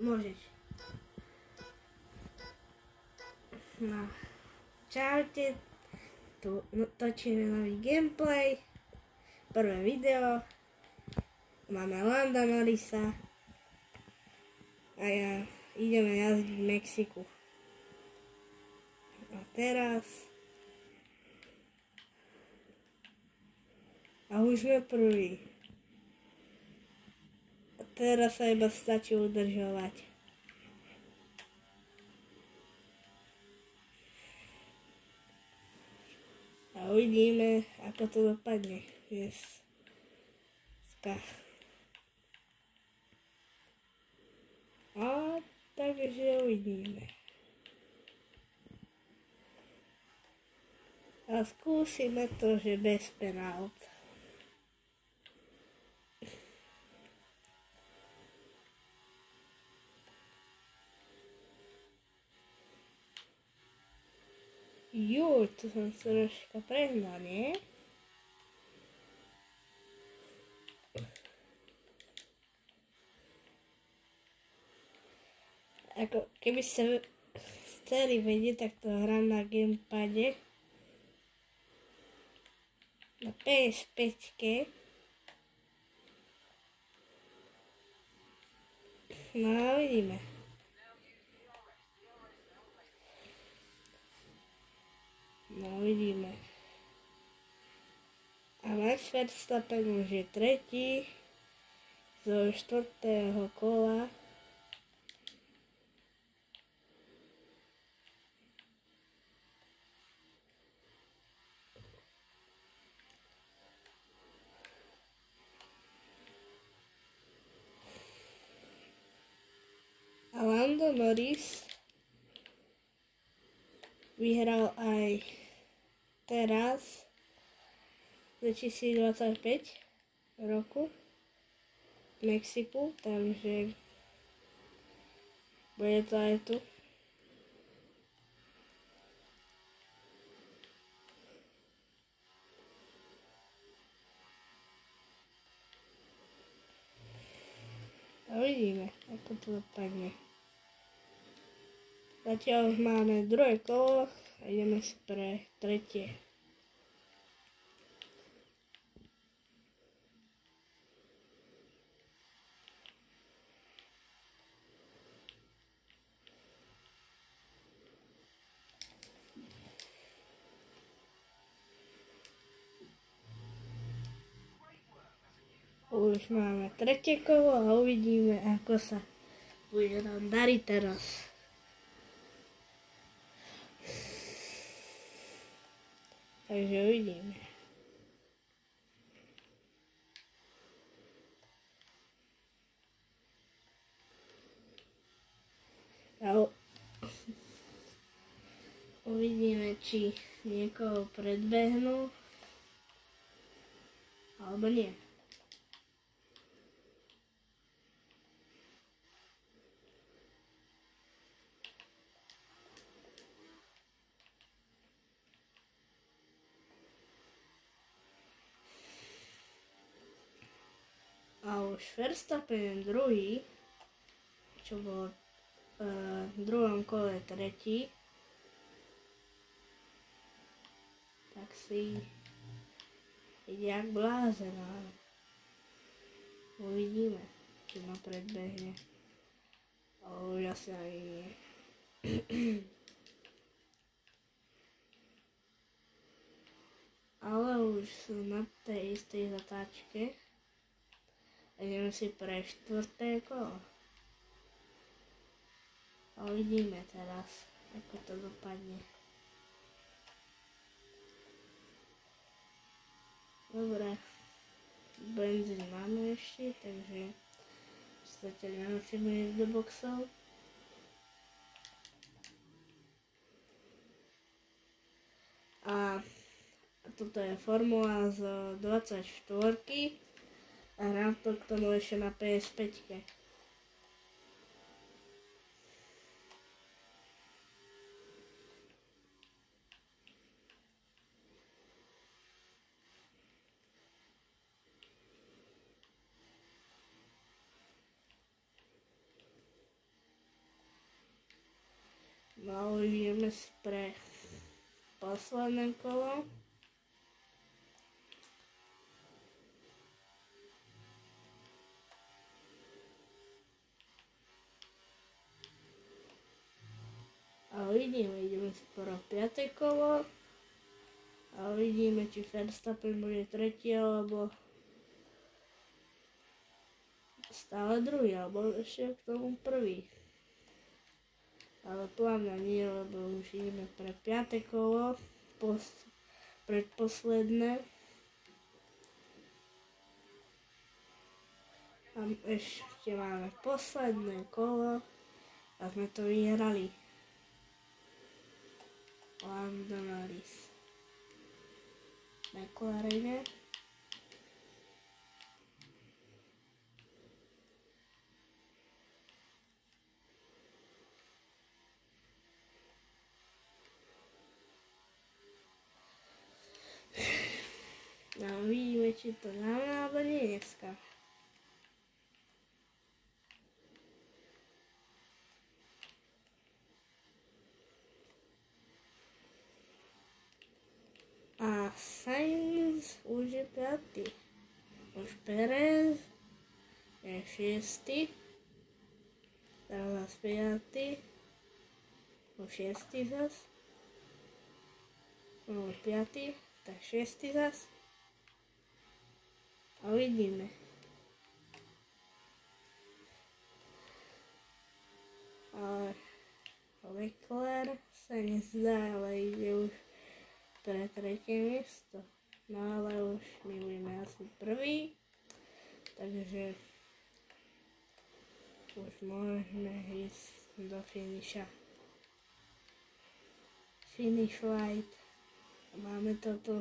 Môžeš. No. Čaute. Tu točíme nový gameplay. Prvé video. Máme Landa Norrisa. A ja ideme jazdiť v Mexiku. A teraz... A už sme prví. A teraz sa iba stačí udržovať. A uvidíme, ako to dopadne dneska. A takže uvidíme. A skúsime to, že bez penalt. Tu som troška prehnal, nie? Ako, keby ste chceli vedieť, tak to hrám na gamepade. Na PS5. No, vidíme. No, vidíme. A Max Verstappen už je tretí zo 4. kola. A Lando Norris vyhral aj teraz v 2025 roku v Mexiku, takže bude to aj tu. A uvidíme, ako to dopadne. Zatiaľ už máme druhé kolo a ideme si pre tretie. Už máme tretie kolo a uvidíme, ako sa bude nám dariť teraz. Takže uvidíme. A uvidíme, či niekoho predbehnú alebo nie. A už Verstappen je druhý, čo bol v druhom kole tretí. Tak si ide jak blázen, ale uvidíme, či ma predbehne. Ale už asi aj nie. Ale už sú na tej istej zatáčke. A ideme si pre štvrté kolo. A uvidíme teraz, ako to dopadne. Dobre, benzín máme ešte, takže zatiaľ nemusíme ísť do boxov. A toto je formula z 24. A hrám to k tomu ešte na PS5. Naložíme si pre posledné kolo. A uvidíme, ideme si pro 5. kolo. A uvidíme, či Verstappen bude tretí, alebo stále druhý, alebo ešte k tomu prvý. Ale podľa mňa nie, lebo už ideme pre 5. kolo, predposledné. A ešte máme posledné kolo a sme to vyhrali. Lando Norris. McLarene. No vidíme, či to dáme alebo nie dneska. A Sainz už je 5. Už Perez je 6. Teraz 5. Už 6. zas. No už 5. Tak 6. zas. A uvidíme. Ale Leclerc sa nezdá, ale ide už pre 3. miesto. No ale už my budeme asi prvý. Takže už môžeme ísť do finiša. Finish light. Máme to tu.